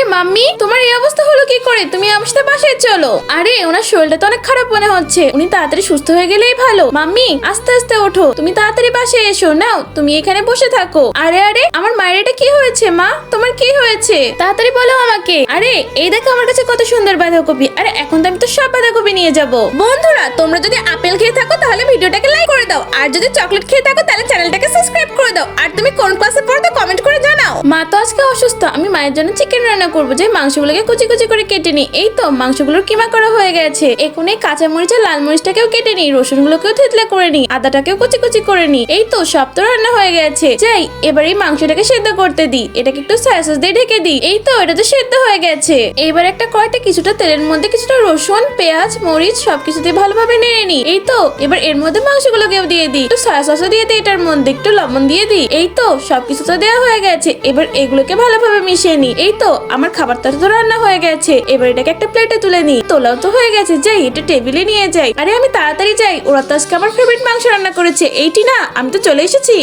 আরে মাম্মি, তোমার এই অবস্থা হলো কি করে? তুমি আমার সাথে বাসায় চলো। আরে ওনার শরীরটা তো অনেক খারাপ মনে হচ্ছে, উনি তাড়াতাড়ি সুস্থ হয়ে গেলেই ভালো। মাম্মি আস্তে আস্তে ওঠো, তুমি তাড়াতাড়ি বাসায় এসো। নাও তুমি এখানে বসে থাকো। আরে আরে আমার মায়ের এটা কি হয়েছে? মা তোমার কি হয়েছে? তাড়াতাড়ি বলো আমাকে। আরে এই দেখো আমার কাছে কত সুন্দর বাঁধাকপি। আরে এখন তো আমি তো সব বাঁধাকপি নিয়ে যাব। বন্ধুরা তোমরা যদি আপেল খেয়ে থাকো তাহলে ভিডিওটাকে লাইক করে দাও, আর যদি চকলেট খেয়ে থাকো তাহলে চ্যানেলটাকে সাবস্ক্রাইব করে দাও। আর তুমি কোন ক্লাসে পড়ো তা কমেন্ট করে জানাও। মা তো আজকে অসুস্থ, আমি মায়ের জন্য চিকেন রান্না করবো। যে মাংসগুলোকে কুচি কুচি করে কেটে নি। এই তো মাংসগুলোর কিমা করা হয়ে গেছে। এখন এই কাঁচা মরিচ আর লাল মরিচটাকেও কেটে নি, রসুনগুলোকেও থেতলে করে নি, আদাটাকেও কুচি কুচি করে নি। এই তো সব তো রান্না হয়ে গেছে। যাই এবার এই মাংসটাকে সেদ্ধ করতে দিই। এটাকে একটু সয়া সস দিয়ে ঢেকে দিই। এই তো এটা তো সেদ্ধ হয়ে গেছে। এবার একটা কড়াইতে কিছুটা তেলের মধ্যে কিছুটা রসুন, পেঁয়াজ, মরিচ সবকিছু দিয়ে ভালোভাবে নেড়ে নি। এই তো এবার এর মধ্যে মাংসগুলোকেও দিয়ে দিই, একটু সয়া সসও দিয়ে দিই, এটার মধ্যে একটু লবণ দিয়ে দিই। এই তো সবকিছু তো দেওয়া হয়ে গেছে। এবার এগুলোকে ভালোভাবে মিশিয়ে নি। এই তো আমার খাবারটা তো রান্না হয়ে গেছে। এবার এটাকে একটা প্লেটে তুলে নি। তোলাও তো হয়ে গেছে। যাই এটা টেবিলে নিয়ে যাই। আরে আমি তাড়াতাড়ি যাই, ওরা তো আজকে আমার ফেভারিট মাংস রান্না করেছে। এইটি না, আমি তো চলে এসেছি।